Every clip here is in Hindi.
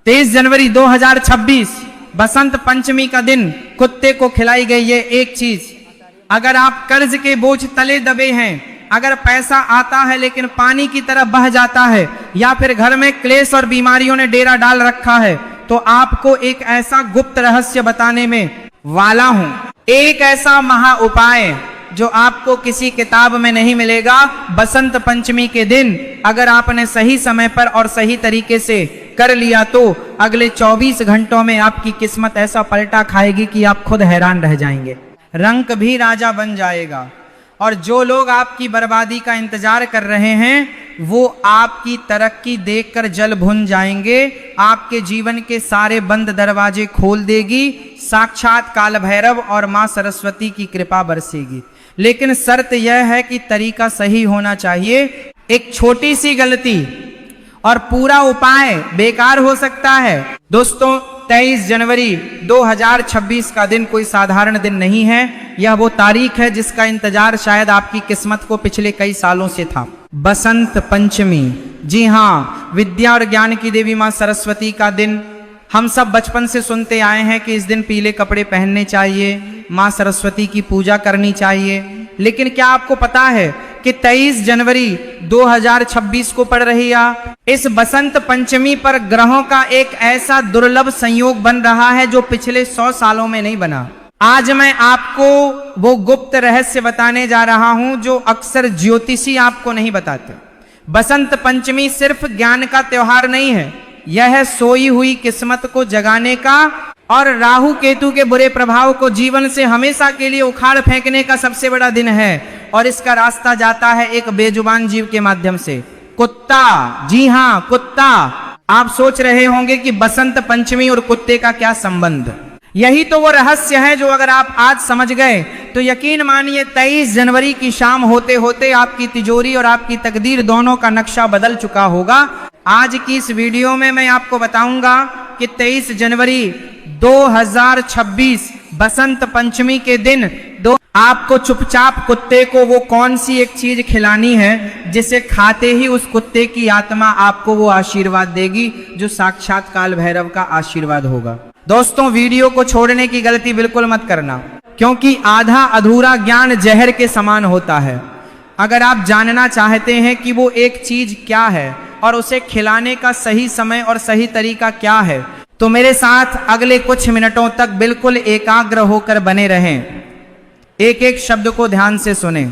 23 जनवरी 2026 बसंत पंचमी का दिन कुत्ते को खिलाई गई ये एक चीज। अगर आप कर्ज के बोझ तले दबे हैं, अगर पैसा आता है लेकिन पानी की तरह बह जाता है, या फिर घर में क्लेश और बीमारियों ने डेरा डाल रखा है, तो आपको एक ऐसा गुप्त रहस्य बताने में वाला हूं। एक ऐसा महा उपाय जो आपको किसी किताब में नहीं मिलेगा। बसंत पंचमी के दिन अगर आपने सही समय पर और सही तरीके से कर लिया तो अगले 24 घंटों में आपकी किस्मत ऐसा पलटा खाएगी कि आप खुद हैरान रह जाएंगे। रंक भी राजा बन जाएगा, और जो लोग आपकी बर्बादी का इंतजार कर रहे हैं वो आपकी तरक्की देखकर जल भुन जाएंगे। आपके जीवन के सारे बंद दरवाजे खोल देगी। साक्षात काल भैरव और मां सरस्वती की कृपा बरसेगी। लेकिन शर्त यह है कि तरीका सही होना चाहिए। एक छोटी सी गलती और पूरा उपाय बेकार हो सकता है। दोस्तों, 23 जनवरी 2026 का दिन कोई साधारण दिन नहीं है। यह वो तारीख है जिसका इंतजार शायद आपकी किस्मत को पिछले कई सालों से था। बसंत पंचमी, जी हाँ, विद्या और ज्ञान की देवी मां सरस्वती का दिन। हम सब बचपन से सुनते आए हैं कि इस दिन पीले कपड़े पहनने चाहिए, मां सरस्वती की पूजा करनी चाहिए। लेकिन क्या आपको पता है कि 23 जनवरी 2026 को पड़ रही है? इस बसंत पंचमी पर ग्रहों का एक ऐसा दुर्लभ संयोग बन रहा है जो पिछले 100 सालों में नहीं बना। आज मैं आपको वो गुप्त रहस्य बताने जा रहा हूं जो अक्सर ज्योतिषी आपको नहीं बताते। बसंत पंचमी सिर्फ ज्ञान का त्योहार नहीं है, यह है सोई हुई किस्मत को जगाने का और राहु केतु के बुरे प्रभाव को जीवन से हमेशा के लिए उखाड़ फेंकने का सबसे बड़ा दिन है। और इसका रास्ता जाता है एक बेजुबान जीव के माध्यम से, कुत्ता। जी हाँ, कुत्ता। आप सोच रहे होंगे कि बसंत पंचमी और कुत्ते का क्या संबंध। यही तो वो रहस्य है जो अगर आप आज समझ गए तो यकीन मानिए 23 जनवरी की शाम होते होते आपकी तिजोरी और आपकी तकदीर दोनों का नक्शा बदल चुका होगा। आज की इस वीडियो में मैं आपको बताऊंगा कि 23 जनवरी 2026 बसंत पंचमी के दिन आपको चुपचाप कुत्ते को वो कौन सी एक चीज खिलानी है जिसे खाते ही उस कुत्ते की आत्मा आपको वो आशीर्वाद देगी जो साक्षात काल भैरव का आशीर्वाद होगा। दोस्तों, वीडियो को छोड़ने की गलती बिल्कुल मत करना, क्योंकि आधा अधूरा ज्ञान जहर के समान होता है। अगर आप जानना चाहते हैं कि वो एक चीज क्या है और उसे खिलाने का सही समय और सही तरीका क्या है, तो मेरे साथ अगले कुछ मिनटों तक बिल्कुल एकाग्र होकर बने रहें। एक एक शब्द को ध्यान से सुने,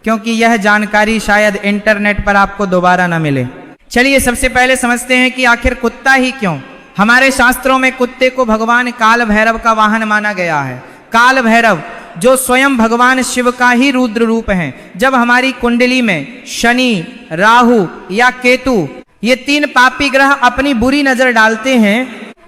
क्योंकि यह जानकारी शायद इंटरनेट पर आपको दोबारा ना मिले। चलिए सबसे पहले समझते हैं कि आखिर कुत्ता ही क्यों। हमारे शास्त्रों में कुत्ते को भगवान काल भैरव का वाहन माना गया है। काल भैरव जो स्वयं भगवान शिव का ही रुद्र रूप हैं। जब हमारी कुंडली में शनि, राहु या केतु ये तीन पापी ग्रह अपनी बुरी नजर डालते हैं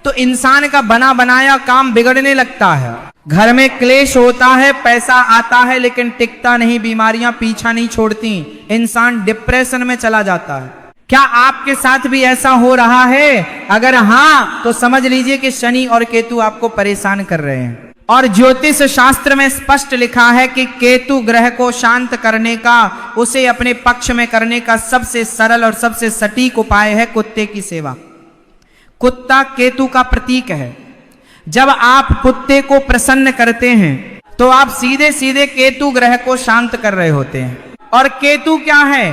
तो इंसान का बना बनाया काम बिगड़ने लगता है। घर में क्लेश होता है, पैसा आता है लेकिन टिकता नहीं, बीमारियां पीछा नहीं छोड़ती, इंसान डिप्रेशन में चला जाता है। क्या आपके साथ भी ऐसा हो रहा है? अगर हाँ, तो समझ लीजिए कि शनि और केतु आपको परेशान कर रहे हैं। और ज्योतिष शास्त्र में स्पष्ट लिखा है कि केतु ग्रह को शांत करने का, उसे अपने पक्ष में करने का सबसे सरल और सबसे सटीक उपाय है कुत्ते की सेवा। कुत्ता केतु का प्रतीक है। जब आप कुत्ते को प्रसन्न करते हैं तो आप सीधे सीधे केतु ग्रह को शांत कर रहे होते हैं। और केतु क्या है?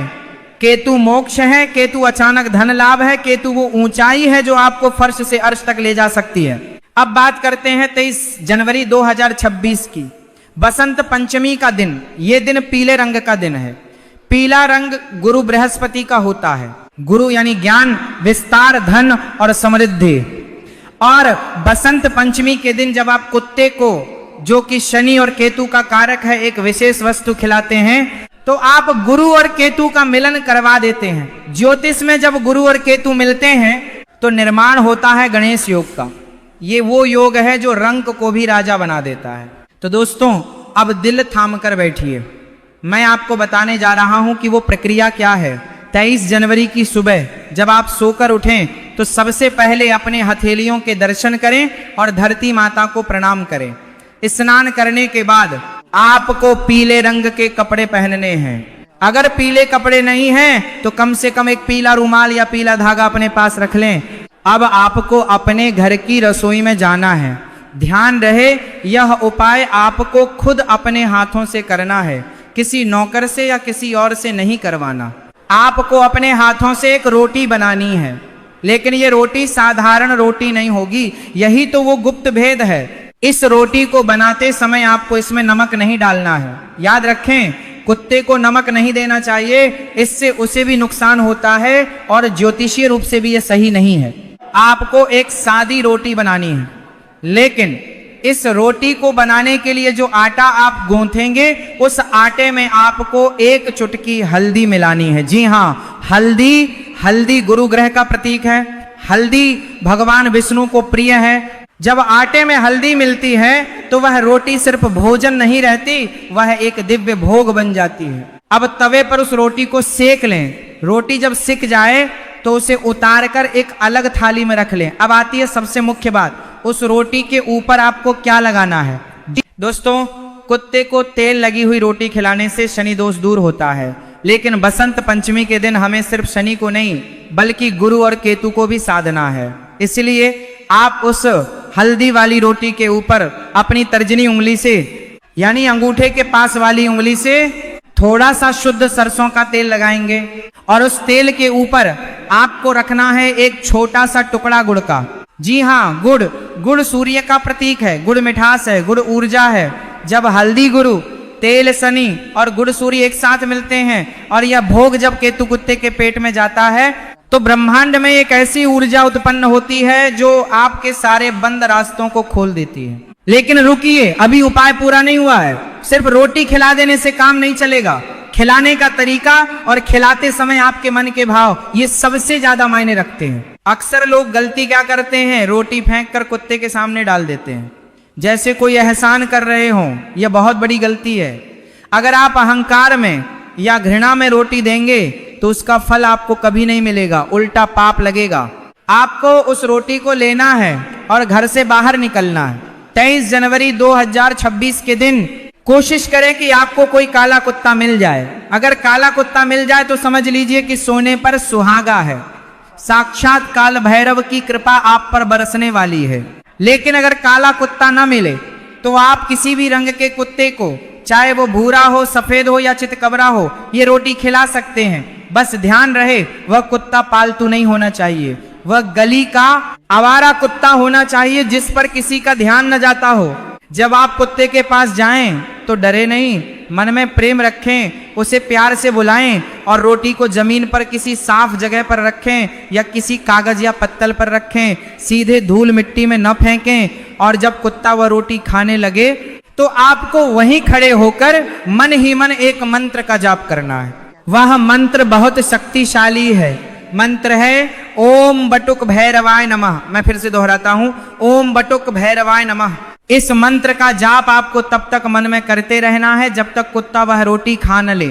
केतु मोक्ष है, केतु अचानक धन लाभ है, केतु वो ऊंचाई है जो आपको फर्श से अर्श तक ले जा सकती है। अब बात करते हैं 23 जनवरी 2026 की, बसंत पंचमी का दिन। ये दिन पीले रंग का दिन है। पीला रंग गुरु बृहस्पति का होता है। गुरु यानी ज्ञान, विस्तार, धन और समृद्धि। और बसंत पंचमी के दिन जब आप कुत्ते को, जो कि शनि और केतु का कारक है, एक विशेष वस्तु खिलाते हैं तो आप गुरु और केतु का मिलन करवा देते हैं। ज्योतिष में जब गुरु और केतु मिलते हैं तो निर्माण होता है गणेश योग का। ये वो योग है जो रंक को भी राजा बना देता है। तो दोस्तों, अब दिल थाम कर बैठिए, मैं आपको बताने जा रहा हूं कि वो प्रक्रिया क्या है। 23 जनवरी की सुबह जब आप सोकर उठें तो सबसे पहले अपने हथेलियों के दर्शन करें और धरती माता को प्रणाम करें। स्नान करने के बाद आपको पीले रंग के कपड़े पहनने हैं। अगर पीले कपड़े नहीं हैं तो कम से कम एक पीला रुमाल या पीला धागा अपने पास रख लें। अब आपको अपने घर की रसोई में जाना है। ध्यान रहे, यह उपाय आपको खुद अपने हाथों से करना है, किसी नौकर से या किसी और से नहीं करवाना। आपको अपने हाथों से एक रोटी बनानी है, लेकिन ये रोटी साधारण रोटी नहीं होगी। यही तो वो गुप्त भेद है। इस रोटी को बनाते समय आपको इसमें नमक नहीं डालना है। याद रखें, कुत्ते को नमक नहीं देना चाहिए, इससे उसे भी नुकसान होता है और ज्योतिषीय रूप से भी ये सही नहीं है। आपको एक सादी रोटी बनानी है, लेकिन इस रोटी को बनाने के लिए जो आटा आप गूंथेंगे, उस आटे में आपको एक चुटकी हल्दी मिलानी है। जी हाँ, हल्दी गुरु ग्रह का प्रतीक है। हल्दी भगवान विष्णु को प्रिय है। जब आटे में हल्दी मिलती है तो वह रोटी सिर्फ भोजन नहीं रहती, वह एक दिव्य भोग बन जाती है। अब तवे पर उस रोटी को सेक लें। रोटी जब सिक जाए तो उसे उतार कर एक अलग थाली में रख लें। अब आती है सबसे मुख्य बात, उस रोटी के ऊपर आपको क्या लगाना है। दोस्तों, कुत्ते को तेल लगी हुई रोटी खिलाने से शनि दोष दूर होता है, लेकिन बसंत पंचमी के दिन हमें सिर्फ शनि को नहीं बल्कि गुरु और केतु को भी साधना है। इसलिए आप उस हल्दी वाली रोटी के ऊपर अपनी तर्जनी उंगली से, यानी अंगूठे के पास वाली उंगली से थोड़ा सा शुद्ध सरसों का तेल लगाएंगे और उस तेल के ऊपर आपको रखना है एक छोटा सा टुकड़ा गुड़ का। जी हाँ, गुड़ सूर्य का प्रतीक है। गुड़ मिठास है, गुड़ ऊर्जा है। जब हल्दी गुरु, तेल शनि और गुड़ सूर्य एक साथ मिलते हैं और यह भोग जब केतु कुत्ते के पेट में जाता है तो ब्रह्मांड में एक ऐसी ऊर्जा उत्पन्न होती है जो आपके सारे बंद रास्तों को खोल देती है। लेकिन रुकिए, अभी उपाय पूरा नहीं हुआ है। सिर्फ रोटी खिला देने से काम नहीं चलेगा। खिलाने का तरीका और खिलाते समय आपके मन के भाव, ये सबसे ज्यादा मायने रखते हैं। अक्सर लोग गलती क्या करते हैं, रोटी फेंक कर कुत्ते के सामने डाल देते हैं जैसे कोई एहसान कर रहे हों। यह बहुत बड़ी गलती है। अगर आप अहंकार में या घृणा में रोटी देंगे तो उसका फल आपको कभी नहीं मिलेगा, उल्टा पाप लगेगा। आपको उस रोटी को लेना है और घर से बाहर निकलना है। 23 जनवरी 2026 के दिन कोशिश करें कि आपको कोई काला कुत्ता मिल जाए। अगर काला कुत्ता मिल जाए तो समझ लीजिए कि सोने पर सुहागा है। साक्षात काल भैरव की कृपा आप पर बरसने वाली है। लेकिन अगर काला कुत्ता ना मिले तो आप किसी भी रंग के कुत्ते को, चाहे वो भूरा हो, सफेद हो या चितकबरा हो, ये रोटी खिला सकते हैं। बस ध्यान रहे, वह कुत्ता पालतू नहीं होना चाहिए। वह गली का आवारा कुत्ता होना चाहिए जिस पर किसी का ध्यान न जाता हो। जब आप कुत्ते के पास जाएं तो डरे नहीं, मन में प्रेम रखें, उसे प्यार से बुलाएं और रोटी को जमीन पर किसी साफ जगह पर रखें या किसी कागज या पत्तल पर रखें। सीधे धूल मिट्टी में न फेंकें। और जब कुत्ता वह रोटी खाने लगे तो आपको वहीं खड़े होकर मन ही मन एक मंत्र का जाप करना है। वह मंत्र बहुत शक्तिशाली है। मंत्र है ओम बटुक भैरवाय नमः। मैं फिर से दोहराता हूं, ओम बटुक भैरवाय नमः। इस मंत्र का जाप आपको तब तक मन में करते रहना है जब तक कुत्ता वह रोटी खा न ले।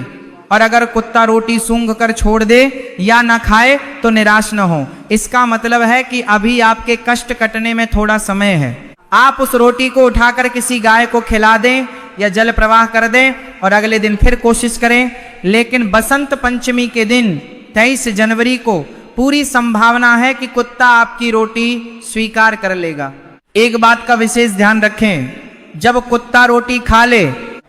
और अगर कुत्ता रोटी सूंघ कर छोड़ दे या न खाए तो निराश न हो। इसका मतलब है कि अभी आपके कष्ट कटने में थोड़ा समय है। आप उस रोटी को उठाकर किसी गाय को खिला दें या जल प्रवाह कर दें और अगले दिन फिर कोशिश करें। लेकिन बसंत पंचमी के दिन 23 जनवरी को पूरी संभावना है कि कुत्ता आपकी रोटी स्वीकार कर लेगा। एक बात का विशेष ध्यान रखें, जब कुत्ता रोटी खा ले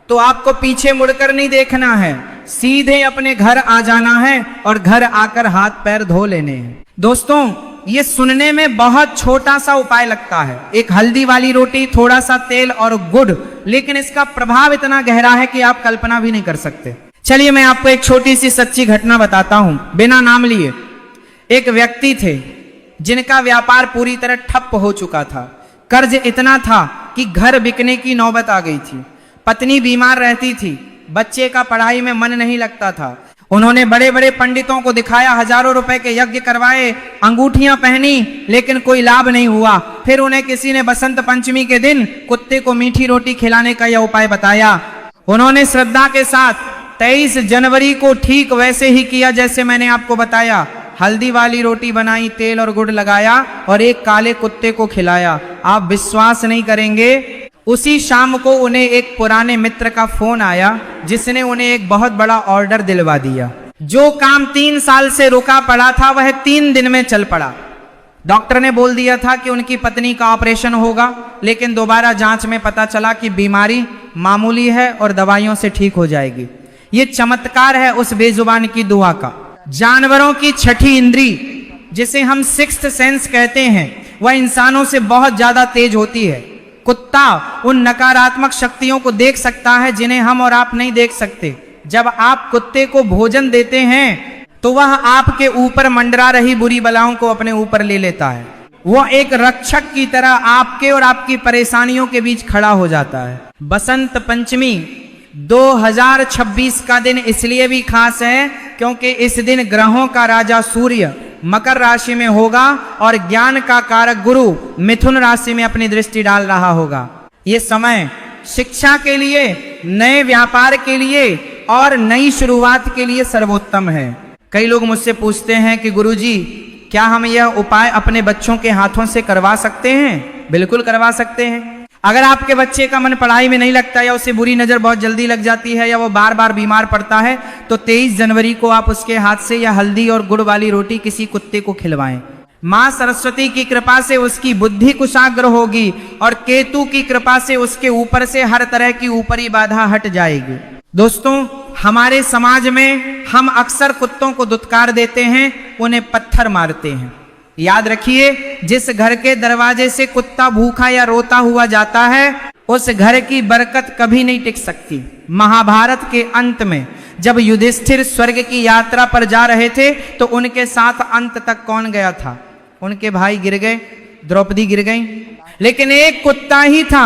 तो आपको पीछे मुड़कर नहीं देखना है, सीधे अपने घर आ जाना है और घर आकर हाथ पैर धो लेने हैं। दोस्तों, ये सुनने में बहुत छोटा सा उपाय लगता है, एक हल्दी वाली रोटी, थोड़ा सा तेल और गुड़, लेकिन इसका प्रभाव इतना गहरा है कि आप कल्पना भी नहीं कर सकते। चलिए मैं आपको एक छोटी सी सच्ची घटना बताता हूं, बिना नाम लिए। एक व्यक्ति थे जिनका व्यापार पूरी तरह ठप हो चुका था। कर्ज इतना था कि घर बिकने की नौबत आ गई थी। पत्नी बीमार रहती थी, बच्चे का पढ़ाई में मन नहीं लगता था। उन्होंने बड़े बड़े पंडितों को दिखाया, हजारों रुपए के यज्ञ करवाए, अंगूठियां पहनी, लेकिन कोई लाभ नहीं हुआ। फिर उन्हें किसी ने बसंत पंचमी के दिन कुत्ते को मीठी रोटी खिलाने का यह उपाय बताया। उन्होंने श्रद्धा के साथ 23 जनवरी को ठीक वैसे ही किया जैसे मैंने आपको बताया। हल्दी वाली रोटी बनाई, तेल और गुड़ लगाया और एक काले कुत्ते को खिलाया। आप विश्वास नहीं करेंगे, उसी शाम को उन्हें एक पुराने मित्र का फोन आया जिसने उन्हें एक बहुत बड़ा ऑर्डर दिलवा दिया। जो काम 3 साल से रुका पड़ा था वह 3 दिन में चल पड़ा। डॉक्टर ने बोल दिया था कि उनकी पत्नी का ऑपरेशन होगा, लेकिन दोबारा जांच में पता चला कि बीमारी मामूली है और दवाइयों से ठीक हो जाएगी। ये चमत्कार है उस बेजुबान की दुआ का। जानवरों की छठी इंद्री, जिसे हम सिक्स्थ सेंस कहते हैं, वह इंसानों से बहुत ज्यादा तेज होती है। कुत्ता उन नकारात्मक शक्तियों को देख सकता है जिन्हें हम और आप नहीं देख सकते। जब आप कुत्ते को भोजन देते हैं तो वह आपके ऊपर मंडरा रही बुरी बलाओं को अपने ऊपर ले लेता है। वह एक रक्षक की तरह आपके और आपकी परेशानियों के बीच खड़ा हो जाता है। बसंत पंचमी 2026 का दिन इसलिए भी खास है क्योंकि इस दिन ग्रहों का राजा सूर्य मकर राशि में होगा और ज्ञान का कारक गुरु मिथुन राशि में अपनी दृष्टि डाल रहा होगा। ये समय शिक्षा के लिए, नए व्यापार के लिए और नई शुरुआत के लिए सर्वोत्तम है। कई लोग मुझसे पूछते हैं कि गुरुजी, क्या हम यह उपाय अपने बच्चों के हाथों से करवा सकते हैं? बिल्कुल करवा सकते हैं। अगर आपके बच्चे का मन पढ़ाई में नहीं लगता, या उसे बुरी नजर बहुत जल्दी लग जाती है, या वो बार बार बीमार पड़ता है, तो 23 जनवरी को आप उसके हाथ से या हल्दी और गुड़ वाली रोटी किसी कुत्ते को खिलवाएं। मां सरस्वती की कृपा से उसकी बुद्धि कुशाग्र होगी और केतु की कृपा से उसके ऊपर से हर तरह की ऊपरी बाधा हट जाएगी। दोस्तों, हमारे समाज में हम अक्सर कुत्तों को दुत्कार देते हैं, उन्हें पत्थर मारते हैं। याद रखिए, जिस घर के दरवाजे से कुत्ता भूखा या रोता हुआ जाता है, उस घर की बरकत कभी नहीं टिक सकती। महाभारत के अंत में जब युधिष्ठिर स्वर्ग की यात्रा पर जा रहे थे, तो उनके साथ अंत तक कौन गया था? उनके भाई गिर गए, द्रौपदी गिर गई, लेकिन एक कुत्ता ही था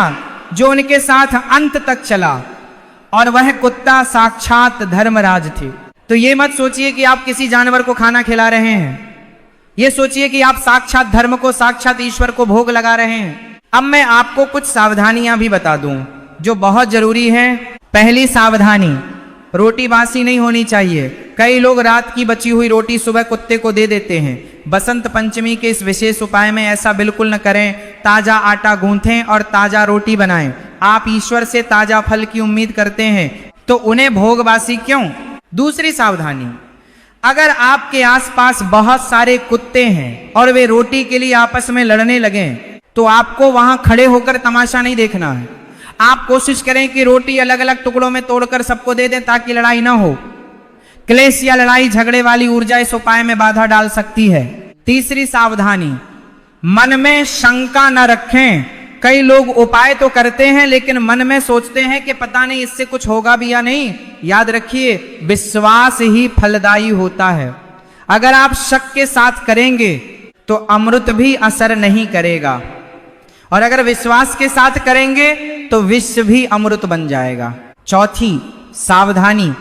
जो उनके साथ अंत तक चला, और वह कुत्ता साक्षात धर्मराज थे। तो ये मत सोचिए कि आप किसी जानवर को खाना खिला रहे हैं, ये सोचिए कि आप साक्षात धर्म को, साक्षात ईश्वर को भोग लगा रहे हैं। अब मैं आपको कुछ सावधानियां भी बता दूं जो बहुत जरूरी है। पहली सावधानी, रोटी बासी नहीं होनी चाहिए। कई लोग रात की बची हुई रोटी सुबह कुत्ते को दे देते हैं। बसंत पंचमी के इस विशेष उपाय में ऐसा बिल्कुल न करें। ताजा आटा गूंथें और ताजा रोटी बनाएं। आप ईश्वर से ताजा फल की उम्मीद करते हैं, तो उन्हें भोगबासी क्यों? दूसरी सावधानी, अगर आपके आसपास बहुत सारे कुत्ते हैं और वे रोटी के लिए आपस में लड़ने लगे, तो आपको वहां खड़े होकर तमाशा नहीं देखना है। आप कोशिश करें कि रोटी अलग अलग टुकड़ों में तोड़कर सबको दे दें ताकि लड़ाई ना हो। क्लेश या लड़ाई झगड़े वाली ऊर्जा इस उपाय में बाधा डाल सकती है। तीसरी सावधानी, मन में शंका न रखें। कई लोग उपाय तो करते हैं लेकिन मन में सोचते हैं कि पता नहीं इससे कुछ होगा भी या नहीं। याद रखिए, विश्वास ही फलदायी होता है। अगर आप शक के साथ करेंगे तो अमृत भी असर नहीं करेगा, और अगर विश्वास के साथ करेंगे तो विष भी अमृत बन जाएगा। चौथी सावधानी,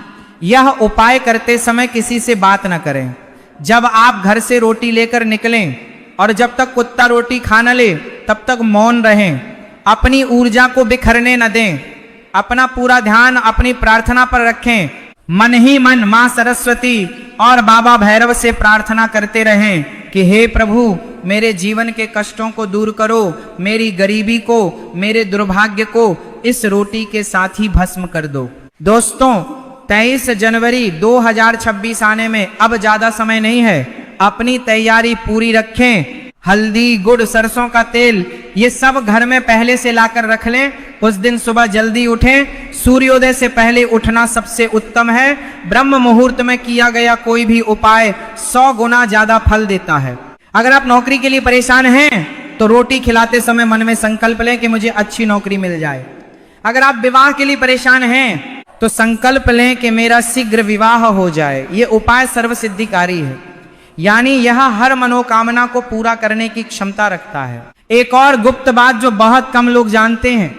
यह उपाय करते समय किसी से बात न करें। जब आप घर से रोटी लेकर निकलें और जब तक कुत्ता रोटी खा न ले, तब तक मौन रहें। अपनी ऊर्जा को बिखरने न दें। अपना पूरा ध्यान अपनी प्रार्थना पर रखें। मन ही मन मां सरस्वती और बाबा भैरव से प्रार्थना करते रहें कि हे प्रभु, मेरे जीवन के कष्टों को दूर करो, मेरी गरीबी को, मेरे दुर्भाग्य को इस रोटी के साथ ही भस्म कर दो। दोस्तों, 23 जनवरी 2026 आने में अब ज्यादा समय नहीं है। अपनी तैयारी पूरी रखें। हल्दी, गुड़, सरसों का तेल, ये सब घर में पहले से लाकर रख लें। उस दिन सुबह जल्दी उठें। सूर्योदय से पहले उठना सबसे उत्तम है। ब्रह्म मुहूर्त में किया गया कोई भी उपाय 100 गुना ज्यादा फल देता है। अगर आप नौकरी के लिए परेशान हैं तो रोटी खिलाते समय मन में संकल्प लें कि मुझे अच्छी नौकरी मिल जाए। अगर आप विवाह के लिए परेशान हैं तो संकल्प लें कि मेरा शीघ्र विवाह हो जाए। ये उपाय सर्वसिद्धिकारी है, यानी यह हर मनोकामना को पूरा करने की क्षमता रखता है। एक और गुप्त बात जो बहुत कम लोग जानते हैं,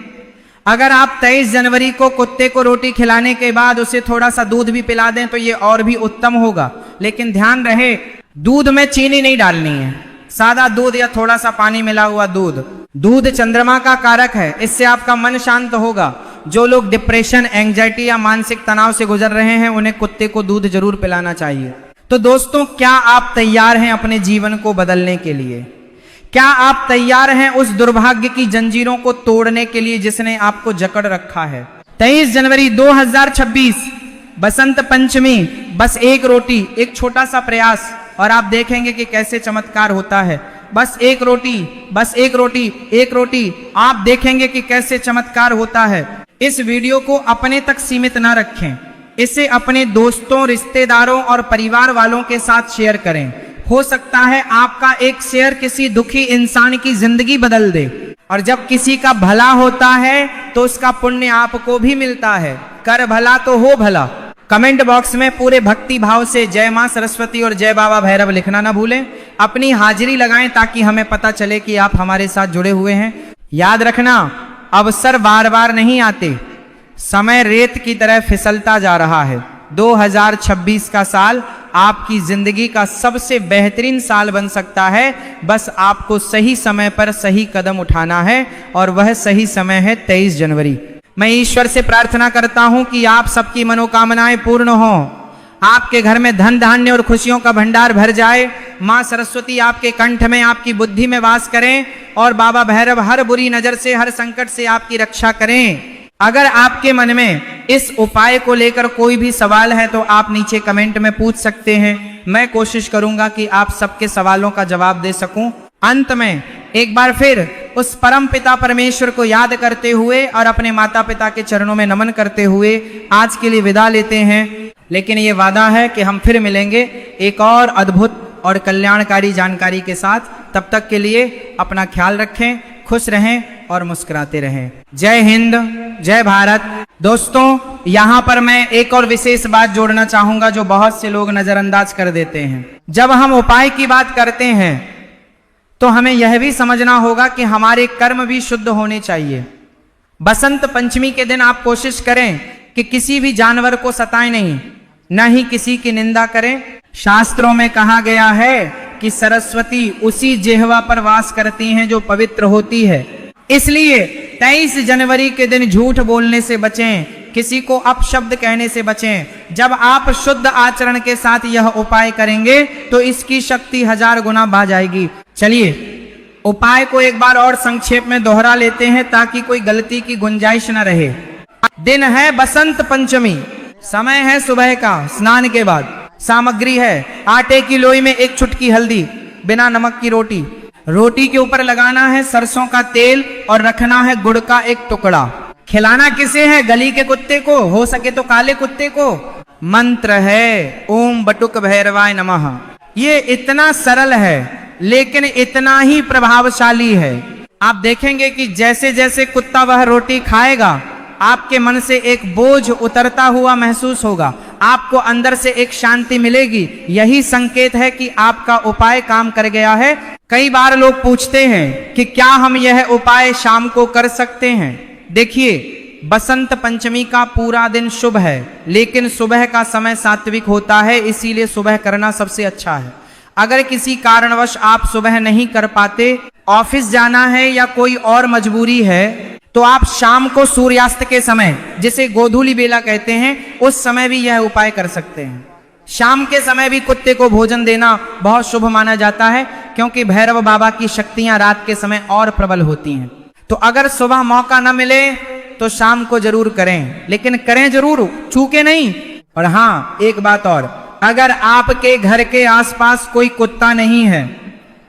अगर आप 23 जनवरी को कुत्ते को रोटी खिलाने के बाद उसे थोड़ा सा दूध भी पिला दें तो ये और भी उत्तम होगा। लेकिन ध्यान रहे, दूध में चीनी नहीं डालनी है। सादा दूध या थोड़ा सा पानी मिला हुआ दूध। दूध चंद्रमा का कारक है, इससे आपका मन शांत होगा। जो लोग डिप्रेशन, एंजाइटी या मानसिक तनाव से गुजर रहे हैं, उन्हें कुत्ते को दूध जरूर पिलाना चाहिए। तो दोस्तों, क्या आप तैयार हैं अपने जीवन को बदलने के लिए? क्या आप तैयार हैं उस दुर्भाग्य की जंजीरों को तोड़ने के लिए जिसने आपको जकड़ रखा है? 23 जनवरी 2026 बसंत पंचमी, बस एक रोटी, एक छोटा सा प्रयास, और आप देखेंगे कि कैसे चमत्कार होता है। बस एक रोटी, बस एक रोटी, एक रोटी। आप देखेंगे कि कैसे चमत्कार होता है। इस वीडियो को अपने तक सीमित ना रखें, इसे अपने दोस्तों, रिश्तेदारों और परिवार वालों के साथ शेयर करें। हो सकता है आपका एक शेयर किसी दुखी इंसान की जिंदगी बदल दे। और जब किसी का भला होता है तो उसका पुण्य आपको भी मिलता है। कर भला तो हो भला। कमेंट बॉक्स में पूरे भक्ति भाव से जय मां सरस्वती और जय बाबा भैरव लिखना ना भूलें। अपनी हाजिरी लगाएं ताकि हमें पता चले कि आप हमारे साथ जुड़े हुए हैं। याद रखना, अवसर बार बार नहीं आते, समय रेत की तरह फिसलता जा रहा है। 2026 का साल आपकी जिंदगी का सबसे बेहतरीन साल बन सकता है। बस आपको सही समय पर सही कदम उठाना है और वह सही समय है 23 जनवरी। मैं ईश्वर से प्रार्थना करता हूं कि आप सबकी मनोकामनाएं पूर्ण हों, आपके घर में धन धान्य और खुशियों का भंडार भर जाए। मां सरस्वती आपके कंठ में, आपकी बुद्धि में वास करें और बाबा भैरव हर बुरी नजर से, हर संकट से आपकी रक्षा करें। अगर आपके मन में इस उपाय को लेकर कोई भी सवाल है तो आप नीचे कमेंट में पूछ सकते हैं। मैं कोशिश करूंगा कि आप सबके सवालों का जवाब दे सकूं। अंत में एक बार फिर उस परम पिता परमेश्वर को याद करते हुए और अपने माता पिता के चरणों में नमन करते हुए आज के लिए विदा लेते हैं। लेकिन ये वादा है कि हम फिर मिलेंगे एक और अद्भुत और कल्याणकारी जानकारी के साथ। तब तक के लिए अपना ख्याल रखें, खुश रहें और मुस्कुराते रहें। जय हिंद, जय भारत। दोस्तों, यहाँ पर मैं एक और विशेष बात जोड़ना चाहूंगा जो बहुत से लोग नजरअंदाज कर देते हैं। जब हम उपाय की बात करते हैं तो हमें यह भी समझना होगा कि हमारे कर्म भी शुद्ध होने चाहिए। बसंत पंचमी के दिन आप कोशिश करें कि किसी भी जानवर को सताएं नहीं, न ही किसी की निंदा करें। शास्त्रों में कहा गया है कि सरस्वती उसी जिह्वा पर वास करती हैं जो पवित्र होती है। इसलिए 23 जनवरी के दिन झूठ बोलने से बचें, किसी को अपशब्द कहने से बचें। जब आप शुद्ध आचरण के साथ यह उपाय करेंगे तो इसकी शक्ति 1000 गुना बढ़ जाएगी। चलिए उपाय को एक बार और संक्षेप में दोहरा लेते हैं ताकि कोई गलती की गुंजाइश न रहे। दिन है बसंत पंचमी, समय है सुबह का स्नान के बाद। सामग्री है आटे की लोई में 1 चुटकी हल्दी, बिना नमक की रोटी। रोटी के ऊपर लगाना है सरसों का तेल और रखना है गुड़ का 1 टुकड़ा। खिलाना किसे है? गली के कुत्ते को, हो सके तो काले कुत्ते को। मंत्र है ओम बटुक भैरवाय नमः। ये इतना सरल है लेकिन इतना ही प्रभावशाली है। आप देखेंगे कि जैसे जैसे कुत्ता वह रोटी खाएगा आपके मन से एक बोझ उतरता हुआ महसूस होगा, आपको अंदर से एक शांति मिलेगी। यही संकेत है कि आपका उपाय काम कर गया है। कई बार लोग पूछते हैं कि क्या हम यह उपाय शाम को कर सकते हैं? देखिए, बसंत पंचमी का पूरा दिन शुभ है लेकिन सुबह का समय सात्विक होता है, इसीलिए सुबह करना सबसे अच्छा है। अगर किसी कारणवश आप सुबह नहीं कर पाते, ऑफिस जाना है या कोई और मजबूरी है, तो आप शाम को सूर्यास्त के समय, जिसे गोधूली बेला कहते हैं, उस समय भी यह उपाय कर सकते हैं। शाम के समय भी कुत्ते को भोजन देना बहुत शुभ माना जाता है क्योंकि भैरव बाबा की शक्तियां रात के समय और प्रबल होती हैं। तो अगर सुबह मौका न मिले तो शाम को जरूर करें, लेकिन करें जरूर, चूके नहीं। और हाँ, एक बात और, अगर आपके घर के आसपास कोई कुत्ता नहीं है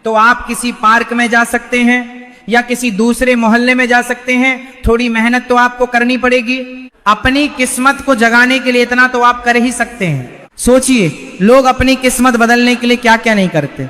तो आप किसी पार्क में जा सकते हैं या किसी दूसरे मोहल्ले में जा सकते हैं। थोड़ी मेहनत तो आपको करनी पड़ेगी। अपनी किस्मत को जगाने के लिए इतना तो आप कर ही सकते हैं। सोचिए, लोग अपनी किस्मत बदलने के लिए क्या क्या नहीं करते।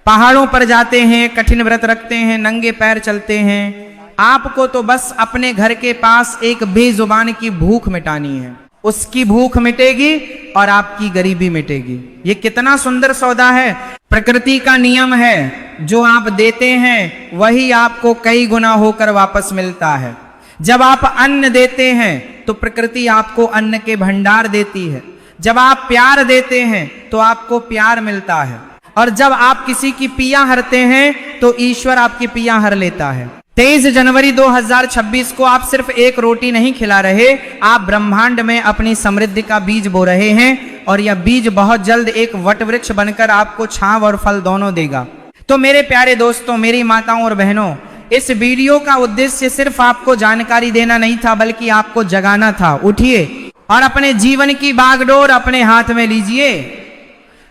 पहाड़ों पर जाते हैं, कठिन व्रत रखते हैं, नंगे पैर चलते हैं। आपको तो बस अपने घर के पास एक बेजुबान की भूख मिटानी है, उसकी भूख मिटेगी और आपकी गरीबी मिटेगी। ये कितना सुंदर सौदा है। प्रकृति का नियम है, जो आप देते हैं वही आपको कई गुना होकर वापस मिलता है। जब आप अन्न देते हैं तो प्रकृति आपको अन्न के भंडार देती है। जब आप प्यार देते हैं तो आपको प्यार मिलता है। और जब आप किसी की पिया हरते हैं तो ईश्वर आपकी पिया हर लेता है। 23 जनवरी 2026 को आप सिर्फ एक रोटी नहीं खिला रहे, आप ब्रह्मांड में अपनी समृद्धि का बीज बो रहे हैं और यह बीज बहुत जल्द एक वट वृक्ष बनकर आपको छांव और फल दोनों देगा। तो मेरे प्यारे दोस्तों, मेरी माताओं और बहनों, इस वीडियो का उद्देश्य सिर्फ आपको जानकारी देना नहीं था बल्कि आपको जगाना था। उठिए और अपने जीवन की बागडोर अपने हाथ में लीजिए।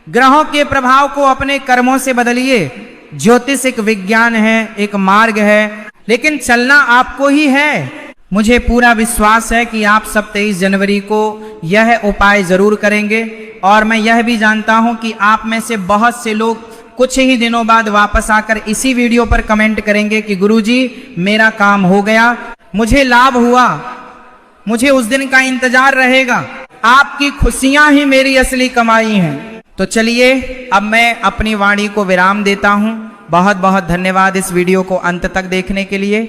ग्रहों के प्रभाव को अपने कर्मों से बदलिए। ज्योतिष एक विज्ञान है, एक मार्ग है, लेकिन चलना आपको ही है। मुझे पूरा विश्वास है कि आप सब 23 जनवरी को यह उपाय जरूर करेंगे, और मैं यह भी जानता हूं कि आप में से बहुत से लोग कुछ ही दिनों बाद वापस आकर इसी वीडियो पर कमेंट करेंगे कि गुरुजी मेरा काम हो गया, मुझे लाभ हुआ। मुझे उस दिन का इंतजार रहेगा। आपकी खुशियां ही मेरी असली कमाई हैं। तो चलिए अब मैं अपनी वाणी को विराम देता हूं। बहुत बहुत धन्यवाद इस वीडियो को अंत तक देखने के लिए।